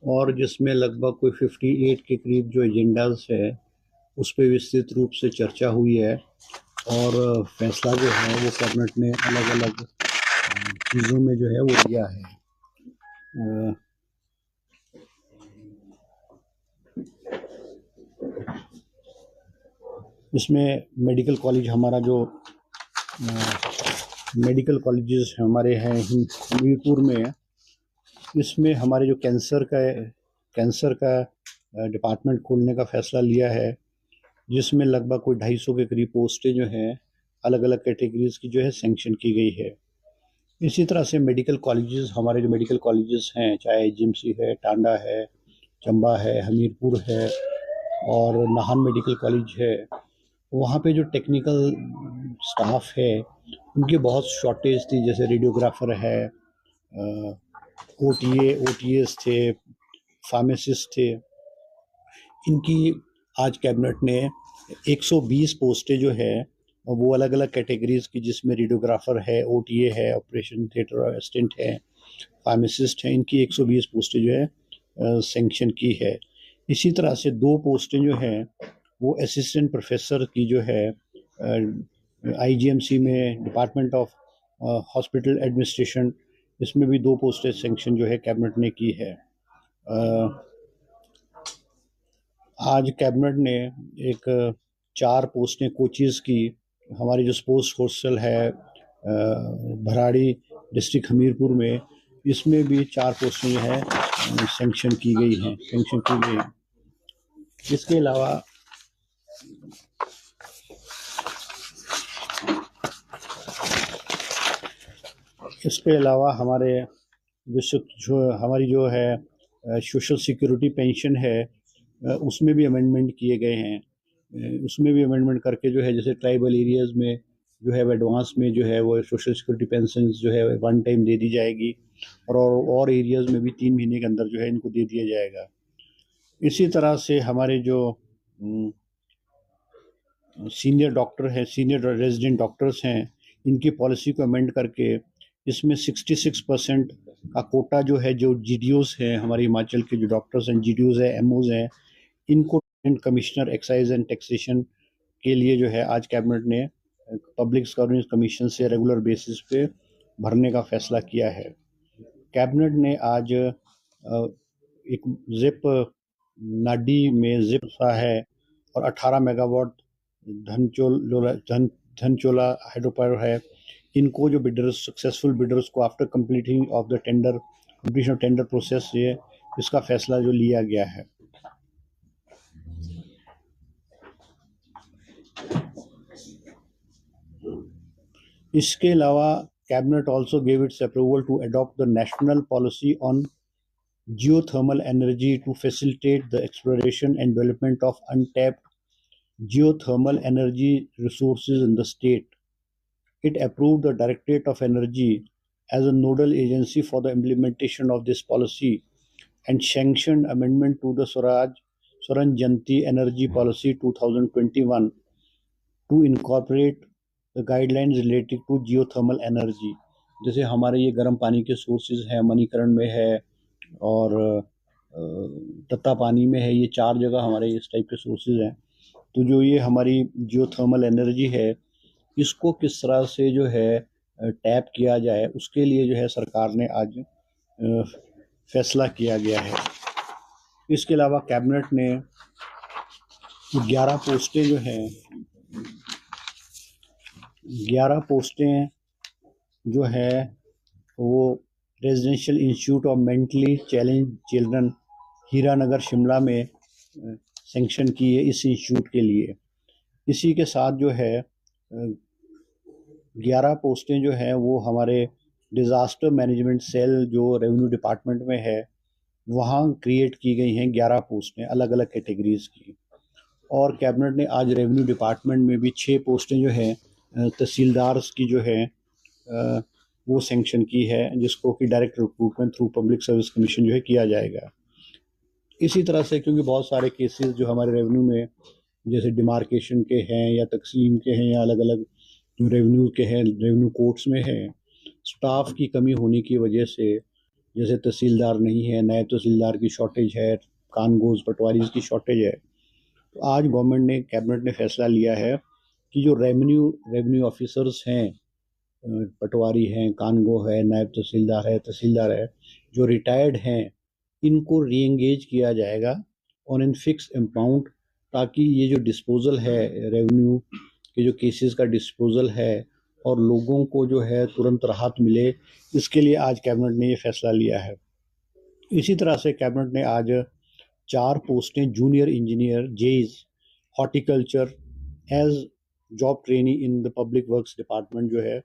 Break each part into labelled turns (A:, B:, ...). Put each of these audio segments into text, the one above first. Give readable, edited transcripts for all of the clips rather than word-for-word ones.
A: और जिसमें लगभग कोई 58 के करीब जो एजेंडाज है उस पर विस्तृत रूप से चर्चा हुई है और फैसला जो है वो कैबिनेट ने अलग अलग चीज़ों में जो है वो लिया है। इसमें मेडिकल कॉलेज हमारा जो मेडिकल कॉलेजेस हमारे हैं हमीरपुर में, इसमें हमारे जो कैंसर का डिपार्टमेंट खोलने का फैसला लिया है, जिसमें लगभग कोई 250 के करीब पोस्टें जो हैं अलग अलग कैटेगरीज की जो है सैंक्शन की गई है। इसी तरह से मेडिकल कॉलेजेस, हमारे जो मेडिकल कॉलेजेस हैं, चाहे जिम्सी है, टांडा है, चंबा है, हमीरपुर है और नाहन मेडिकल कॉलेज है, वहाँ पे जो टेक्निकल स्टाफ है उनकी बहुत शॉर्टेज थी। जैसे रेडियोग्राफर है, ओटीएस थे, फार्मासिस्ट थे। इनकी आज कैबिनेट ने 120 पोस्टें जो है वो अलग अलग कैटेगरीज की, जिसमें रेडियोग्राफर है, ओटीए है, ऑपरेशन थिएटर असिस्टेंट है, फार्मासिस्ट है, इनकी 120 पोस्टें जो है सैंक्शन की है। इसी तरह से 2 पोस्टें जो हैं वो असिस्टेंट प्रोफेसर की जो है आईजीएमसी में, डिपार्टमेंट ऑफ हॉस्पिटल एडमिनिस्ट्रेशन, इसमें भी 2 पोस्टें सैंक्शन जो है कैबिनेट ने की है। आज कैबिनेट ने एक 4 पोस्टें कोचेज़ की, हमारी जो स्पोर्ट्स हॉस्टल है भराड़ी डिस्ट्रिक्ट हमीरपुर में, इसमें भी 4 पोस्टें जो है सैंक्शन की गई हैं। इसके अलावा हमारे हमारी जो है सोशल सिक्योरिटी पेंशन है, उसमें भी अमेंडमेंट किए गए हैं। उसमें भी अमेंडमेंट करके जो है, जैसे ट्राइबल एरियाज़ में जो है एडवांस में जो है वो सोशल सिक्योरिटी पेंशन जो है 1 टाइम दे दी जाएगी और एरियाज़ में भी 3 महीने के अंदर जो है इनको दे दिया जाएगा। इसी तरह से हमारे जो सीनियर डॉक्टर हैं, सीनियर रेजिडेंट डॉक्टर्स हैं, इनकी पॉलिसी को अमेंड करके इसमें 66% का कोटा जो है, जो जीडीओज हैं, हमारे हिमाचल के जो डॉक्टर्स हैं, जीडीओज हैं, एमओज हैं, इनको कमिश्नर एक्साइज एंड टैक्सेशन के लिए जो है आज कैबिनेट ने पब्लिक सर्विस कमीशन से रेगुलर बेसिस पे भरने का फैसला किया है। कैबिनेट ने आज एक जिप नाडी में जिप सा है और 18 मेगावाट धनचोला हाइड्रो पावर है, इनको जो बिडर्स, सक्सेसफुल बिडर्स को after completion of tender process ये इसका फैसला जो लिया गया है। इसके अलावा cabinet also gave its approval to adopt the national policy on geothermal energy to facilitate the exploration and development of untapped geothermal energy resources in the state. It approved the Directorate of Energy as a nodal agency for the implementation of this policy and sanctioned amendment to the Swaraj Janti Energy Policy 2021 to incorporate the guidelines related to geothermal energy. जैसे हमारे ये गर्म पानी के sources हैं, मणिकरण में है और तत्ता पानी में है, ये 4 जगह हमारे इस टाइप के सोर्सेज हैं। तो जो ये हमारी जियोथर्मल एनर्जी है, इसको किस तरह से जो है टैप किया जाए, उसके लिए जो है सरकार ने आज फैसला किया गया है। इसके अलावा कैबिनेट ने 11 पोस्टें जो हैं 11 पोस्टें जो है वो residential institute of mentally challenge children Hiranagar Shimla में सैंक्शन की है इस इंस्टीट्यूट के लिए। इसी के साथ जो है 11 पोस्टें जो हैं वो हमारे डिज़ास्टर मैनेजमेंट सेल जो रेवेन्यू डिपार्टमेंट में है, वहाँ क्रिएट की गई हैं 11 पोस्टें अलग अलग कैटेगरीज़ की। और कैबिनेट ने आज रेवेन्यू डिपार्टमेंट में भी 6 पोस्टें जो हैं तहसीलदार्स की जो है वो सैंक्शन की है, जिसको कि direct recruitment through public service commission जो है किया जाएगा। इसी तरह से क्योंकि बहुत सारे केसेस जो हमारे रेवेन्यू में जैसे डिमार्केशन के हैं या तकसीम के हैं या अलग अलग जो रेवेन्यू के हैं, रेवेन्यू कोर्ट्स में है, स्टाफ की कमी होने की वजह से जैसे तहसीलदार नहीं है, नायब तहसीलदार की शॉर्टेज है, कानगोज पटवारी की शॉर्टेज है। तो आज गवर्नमेंट ने, कैबिनेट ने फैसला लिया है कि जो रेवेन्यू ऑफिसर्स हैं, पटवारी हैं, कानगो है, नायब तहसीलदार है, जो रिटायर्ड हैं, इनको री एंगेज किया जाएगा ऑन एन फिक्स अमाउंट, ताकि ये जो डिस्पोजल है, रेवेन्यू के जो केसेस का डिस्पोजल है, और लोगों को जो है तुरंत राहत मिले, इसके लिए आज कैबिनेट ने ये फैसला लिया है। इसी तरह से कैबिनेट ने आज 4 पोस्टें junior engineer JEs horticulture as job trainee in the public works department जो है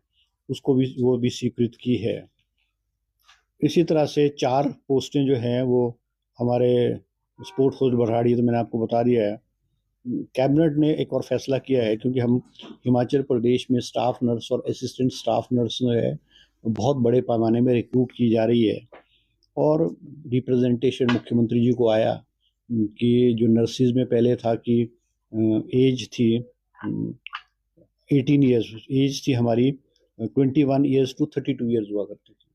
A: उसको भी, वो भी स्वीकृत की है। इसी तरह से 4 पोस्टें जो हैं वो हमारे स्पोर्ट्स कोच बरहाड़ी, तो मैंने आपको बता दिया है। कैबिनेट ने एक और फैसला किया है, क्योंकि हम हिमाचल प्रदेश में स्टाफ नर्स और असिस्टेंट स्टाफ नर्स जो है बहुत बड़े पैमाने में रिक्रूट की जा रही है, और रिप्रेजेंटेशन मुख्यमंत्री जी को आया कि जो नर्सिस में पहले था कि एज थी 18 ईयर्स, एज थी हमारी 21 ईयर्स टू 32 ईयर्स हुआ करती थी,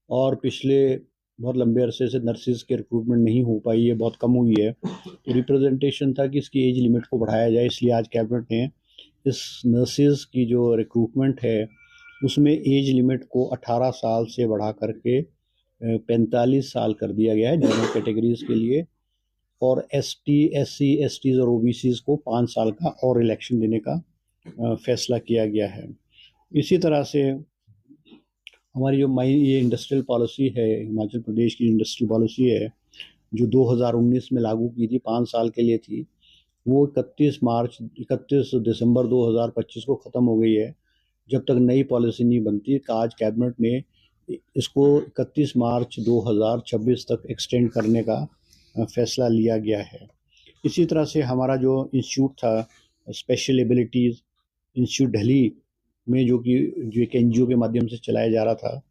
A: और पिछले बहुत लंबे अरसे से नर्सिस के रिक्रूटमेंट नहीं हो पाई है, बहुत कम हुई है। तो रिप्रेजेंटेशन था कि इसकी एज लिमिट को बढ़ाया जाए, इसलिए आज कैबिनेट ने इस नर्सिस की जो रिक्रूटमेंट है उसमें एज लिमिट को 18 साल से बढ़ा करके 45 साल कर दिया गया है जनरल कैटेगरीज के लिए, और ST SC STs और OBCs को 5 साल का और इलेक्शन देने का फैसला किया गया है। इसी तरह से हमारी जो ये इंडस्ट्रियल पॉलिसी है, हिमाचल प्रदेश की इंडस्ट्री पॉलिसी है, जो 2019 में लागू की थी, 5 साल के लिए थी, वो 31 दिसंबर 2025 को ख़त्म हो गई है। जब तक नई पॉलिसी नहीं बनती, आज कैबिनेट ने इसको 31 मार्च 2026 तक एक्सटेंड करने का फैसला लिया गया है। इसी तरह से हमारा जो इंस्टीट्यूट था, स्पेशल एबिलिटीज़ इंस्टीट्यूट दिल्ली में, जो एक NGO के माध्यम से चलाया जा रहा था,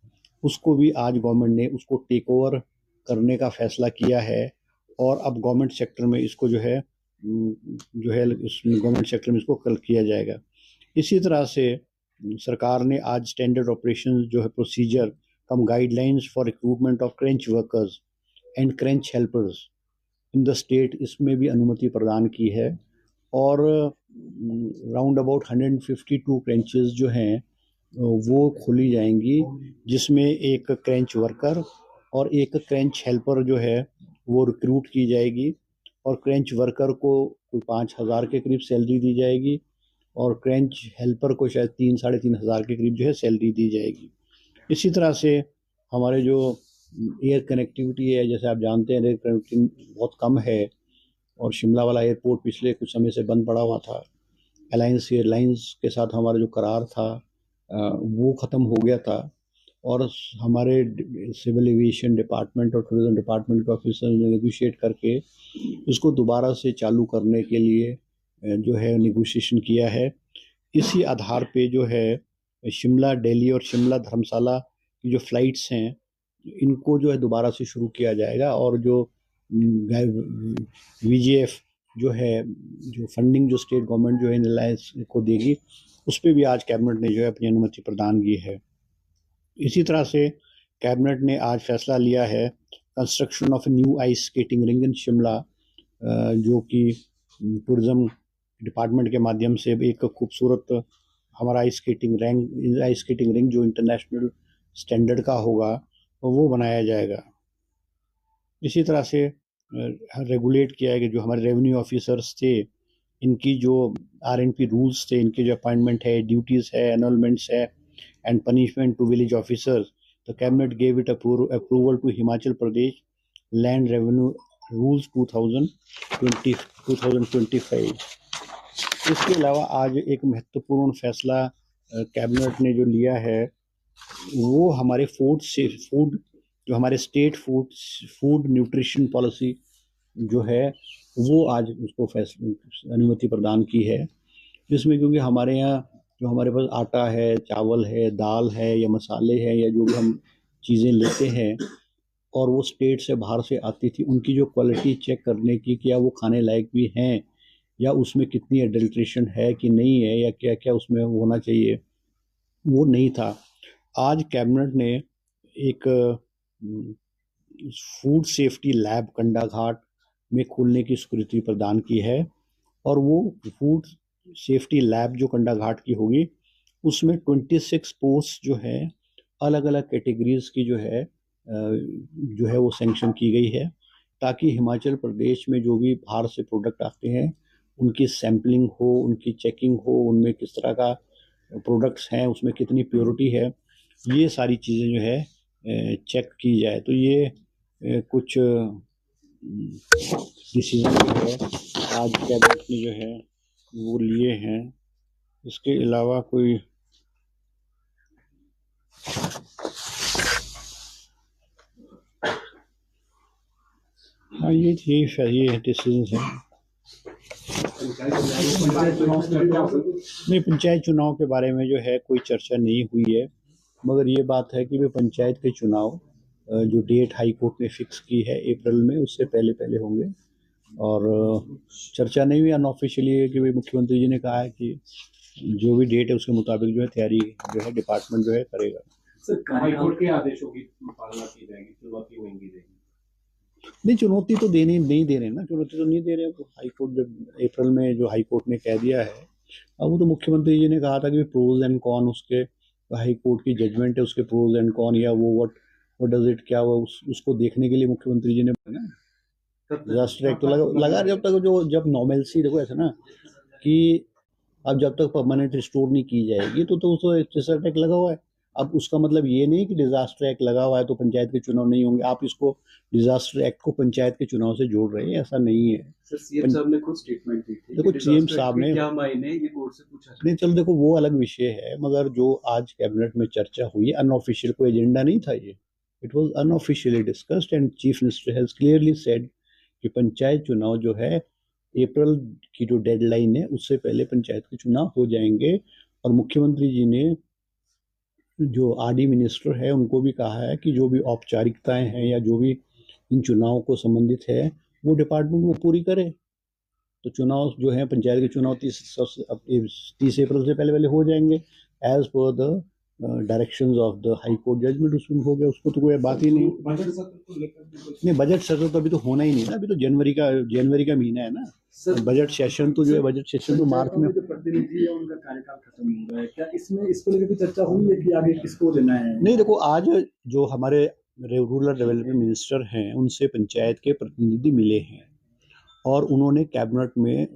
A: उसको भी आज गवर्नमेंट ने उसको टेक ओवर करने का फैसला किया है, और अब गवर्नमेंट सेक्टर में इसको जो है गवर्नमेंट सेक्टर में इसको कल किया जाएगा। इसी तरह से सरकार ने आज स्टैंडर्ड ऑपरेशन जो है procedure cum guidelines for recruitment of creche workers and creche helpers in the state, इसमें भी अनुमति प्रदान की है, और राउंड अबाउट 152 क्रेंचेस जो हैं वो खोली जाएंगी, जिसमें एक क्रेंच वर्कर और एक क्रेंच हेल्पर जो है वो रिक्रूट की जाएगी, और क्रेंच वर्कर को 5,000 के करीब सैलरी दी जाएगी, और क्रेंच हेल्पर को शायद 3-3.5 हज़ार के करीब जो है सैलरी दी जाएगी। इसी तरह से हमारे जो एयर कनेक्टिविटी है, जैसे आप जानते हैं एयर कनेक्टिविटी बहुत कम है, और शिमला वाला एयरपोर्ट पिछले कुछ समय से बंद पड़ा हुआ था। अलायंस एयरलाइंस के साथ हमारा जो करार था वो ख़त्म हो गया था, और हमारे सिविल एविएशन डिपार्टमेंट और टूरिज्म डिपार्टमेंट के ऑफिसर ने नेगोशिएट करके इसको दोबारा से चालू करने के लिए जो है नेगोशिएशन किया है। इसी आधार पे जो है शिमला दिल्ली और शिमला धर्मशाला की जो फ़्लाइट्स हैं, इनको जो है दोबारा से शुरू किया जाएगा, और जो VGF जो है, जो फंडिंग जो स्टेट गवर्नमेंट जो है इन एयरलाइंस को देगी, उस पर भी आज कैबिनेट ने जो है अपनी अनुमति प्रदान की है। इसी तरह से कैबिनेट ने आज फैसला लिया है construction of new ice skating ring in Shimla, जो कि टूरिज़्म डिपार्टमेंट के माध्यम से एक खूबसूरत हमारा आइस स्केटिंग रिंग जो इंटरनेशनल स्टैंडर्ड का होगा, तो वो बनाया जाएगा। इसी तरह से रेगुलेट किया है कि जो हमारे रेवेन्यू ऑफिसर्स थे, इनकी जो RNP रूल्स थे, इनके जो अपॉइंटमेंट है, ड्यूटीज़ है, एनरोलमेंट्स है, and punishment to village officers, तो cabinet gave it approval to Himachal Pradesh land revenue rules 2025। इसके अलावा आज एक महत्वपूर्ण फैसला कैबिनेट ने जो लिया है, वो हमारे फूड जो हमारे स्टेट फूड न्यूट्रिशन पॉलिसी जो है, वो आज उसको अनुमति प्रदान की है, जिसमें क्योंकि हमारे यहाँ जो हमारे पास आटा है, चावल है, दाल है, या मसाले हैं, या जो भी हम चीज़ें लेते हैं और वो स्टेट से बाहर से आती थी, उनकी जो क्वालिटी चेक करने की, क्या वो खाने लायक भी हैं, या उसमें कितनी एडल्ट्रेशन है कि नहीं है, या क्या क्या उसमें होना चाहिए, वो नहीं था। आज कैबिनेट ने एक फूड सेफ्टी लैब कंडाघाट में खोलने की स्वीकृति प्रदान की है। और वो फूड सेफ्टी लैब जो कंडाघाट की होगी उसमें 26 पोस्ट जो है अलग अलग कैटेगरीज की जो है वो सैंक्शन की गई है, ताकि हिमाचल प्रदेश में जो भी बाहर से प्रोडक्ट आते हैं उनकी सैम्पलिंग हो, उनकी चेकिंग हो, उनमें किस तरह का प्रोडक्ट्स हैं, उसमें कितनी प्योरिटी है, ये सारी चीज़ें जो है चेक की जाए। तो ये कुछ डिसीजन जो है आज कैबिनेट ने जो है वो लिए हैं। इसके अलावा कोई हाँ ये डिसीजन है। नहीं, पंचायत चुनाव के बारे में जो है कोई चर्चा नहीं हुई है, मगर ये बात है कि वे पंचायत के चुनाव जो डेट हाई कोर्ट ने फिक्स की है अप्रैल में, उससे पहले पहले होंगे। और चर्चा नहीं हुई, अनऑफिशियली है कि भाई मुख्यमंत्री जी ने कहा है कि जो भी डेट है उसके मुताबिक जो है तैयारी जो है डिपार्टमेंट जो है करेगा।
B: सर हाई कोर्ट के आदेशों की पालना की जाएगी, चुनौती नहीं दी जाएगी?
A: नहीं, चुनौती तो नहीं दे रहे ना, चुनौती तो नहीं दे रहे। हाई कोर्ट जब अप्रैल में जो हाई कोर्ट ने कह दिया है, अब वो तो मुख्यमंत्री जी ने कहा था कि प्रोज एंड कॉन उसके, हाई कोर्ट की जजमेंट है उसके प्रोज एंड कॉन या वो व्हाट डज इट क्या वो उसको देखने के लिए मुख्यमंत्री जी ने डिजास्टर एक्ट तो लगा जब नॉर्मलसी देखो ऐसा ना कि अब जब तक परमानेंट रिस्टोर नहीं की जाएगी तो उसको डिजास्टर एक्ट लगा हुआ है। अब उसका मतलब ये नहीं कि डिजास्टर एक्ट लगा हुआ है तो पंचायत के चुनाव नहीं होंगे, आप इसको डिजास्टर एक्ट को पंचायत के चुनाव से जोड़ रहे हैं, ऐसा नहीं है।
B: सर सीएम साहब ने खुद स्टेटमेंट दी थी,
A: देखो सीएम साहब ने
B: क्या मायने ये कोर्ट से पूछा
A: नहीं, चलो देखो वो अलग विषय है, मगर जो आज कैबिनेट में चर्चा हुई, अनऑफिशियल कोई एजेंडा नहीं था ये, it was unofficially discussed and chief minister has clearly said कि पंचायत चुनाव जो है अप्रैल की जो डेडलाइन है उससे पहले पंचायत के चुनाव हो जाएंगे। और मुख्यमंत्री जी ने जो आरडी मिनिस्टर है उनको भी कहा है कि जो भी औपचारिकताएं हैं या जो भी इन चुनाव को संबंधित है वो डिपार्टमेंट वो पूरी करे। तो चुनाव जो है पंचायत के चुनाव 30 अप्रैल से पहले पहले हो जाएंगे as per the directions of the high court judgement. उसमें हो गया, उसको तो कोई बात ही नहीं। बजट सत्र तो अभी तो होना ही नहीं ना, अभी तो जनवरी का महीना है ना। बजट सेशन तो जो है बजट सेशन तो मार्च में।
B: जो प्रतिनिधि है उनका कार्यकाल खत्म हो रहा है, क्या इसमें इसको लेकर भी चर्चा हुई है कि आगे किसको देना है?
A: नहीं, देखो आज जो हमारे रूरल डेवलपमेंट मिनिस्टर हैं उनसे पंचायत के प्रतिनिधि मिले हैं और उन्होंने कैबिनेट में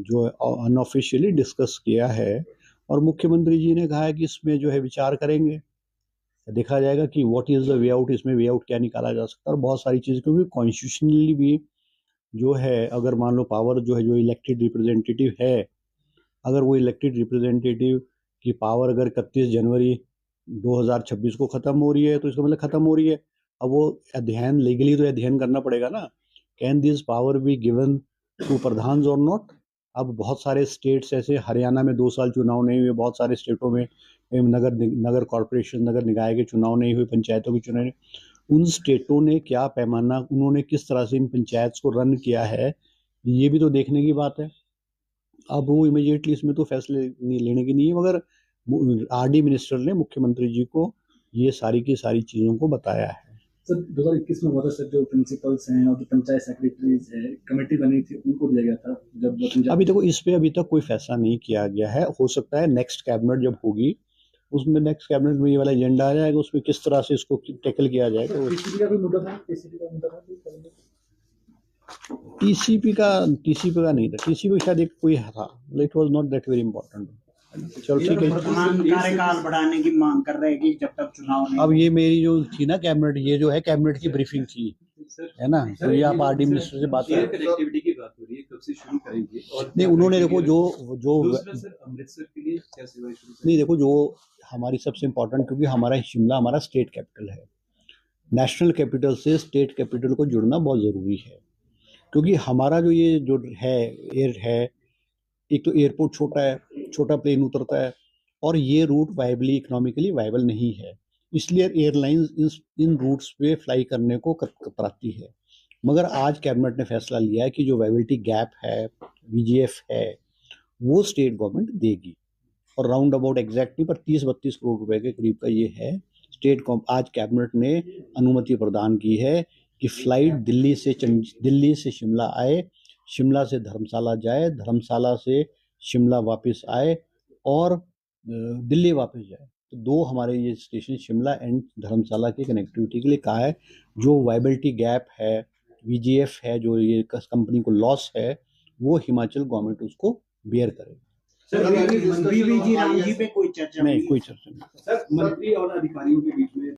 A: जो अनऑफिशियली डिस्कस किया है और मुख्यमंत्री जी ने कहा है कि इसमें जो है विचार करेंगे, देखा जाएगा कि what is the way out, इसमें वे आउट क्या निकाला जा सकता है। और बहुत सारी चीज़, क्योंकि कॉन्स्टिट्यूशनली भी जो है अगर मान लो पावर जो है जो इलेक्टेड रिप्रेजेंटेटिव है, अगर वो इलेक्टेड रिप्रेजेंटेटिव की पावर अगर 31 जनवरी 2026 को ख़त्म हो रही है तो इसका मतलब ख़त्म हो रही है। अब वो अध्ययन लीगली तो अध्ययन करना पड़ेगा ना, can this power be given to pradhan और नॉट। अब बहुत सारे स्टेट्स ऐसे, हरियाणा में 2 साल चुनाव नहीं हुए, बहुत सारे स्टेटों में नगर कॉरपोरेशन नगर निकाय के चुनाव नहीं हुए, पंचायतों के चुनाव नहीं। उन स्टेटों ने क्या पैमाना, उन्होंने किस तरह से इन पंचायत को रन किया है, ये भी तो देखने की बात है। अब वो इमीडिएटली इसमें तो फैसले नहीं लेने की नहीं है, मगर आरडी मिनिस्टर ने मुख्यमंत्री जी को ये सारी की सारी चीज़ों को बताया है।
B: सर 2021 में हुआ था सर, जो प्रिंसिपल्स हैं और जो पंचायत सेक्रेटरीज है कमेटी बनी थी उनको दिया गया था जब
A: अभी देखो इस पे अभी तक कोई फैसला नहीं किया गया है, हो सकता है नेक्स्ट कैबिनेट जब होगी उसमें, नेक्स्ट कैबिनेट में ये वाला एजेंडा आ जाएगा, उसमें किस तरह से इसको टैकल किया जाएगा।
B: टीसीपी का भी मुद्दा था, टीसीपी का मुद्दा था
A: टीसीपी का नहीं था, टीसीपी शायद एक कोई था, it was not that very important. चलो ठीक है,
C: कार्यकाल बढ़ाने की मांग कर रहे हैं कि जब तक चुनाव नहीं।
A: अब ये मेरी जो थी ना कैबिनेट, ये जो है कैबिनेट की ब्रीफिंग थी, है ना, तो ये आप आरडी मिनिस्टर से बात करें।
B: कनेक्टिविटी की बात हो रही है, कब से शुरू करेंगे? और
A: नहीं, उन्होंने देखो जो
B: अमृतसर के लिए क्या सेवा शुरू?
A: नहीं, देखो जो हमारी सबसे इम्पोर्टेंट, क्योंकि हमारा शिमला हमारा स्टेट कैपिटल है, नेशनल कैपिटल से स्टेट कैपिटल को जुड़ना बहुत ज़रूरी है। क्योंकि हमारा जो ये जो है एयर है, एक तो एयरपोर्ट छोटा है, छोटा प्लेन उतरता है, और ये रूट वायबली इकोनॉमिकली वायबल नहीं है, इसलिए एयरलाइंस इन रूट्स पे फ्लाई करने को कतराती है। मगर आज कैबिनेट ने फैसला लिया है कि जो वायबिलिटी गैप है, वीजीएफ है, वो स्टेट गवर्नमेंट देगी, और राउंड अबाउट एग्जैक्ट नहीं पर 30-32 करोड़ रुपए के करीब का ये है, आज कैबिनेट ने अनुमति प्रदान की है कि फ्लाइट दिल्ली से शिमला आए, शिमला से धर्मशाला जाए, धर्मशाला से शिमला वापस आए और दिल्ली वापस जाए। तो 2 हमारे ये स्टेशन शिमला एंड धर्मशाला की कनेक्टिविटी के लिए कहा है। जो वायबिलिटी गैप है, वीजीएफ है, जो ये कंपनी को लॉस है, वो हिमाचल गवर्नमेंट उसको बेयर करेगी।
C: सर वीवीजी राम जी पे कोई चर्चा
A: नहीं, कोई चर्चा नहीं।
B: सर मंत्री और अधिकारियों के बीच में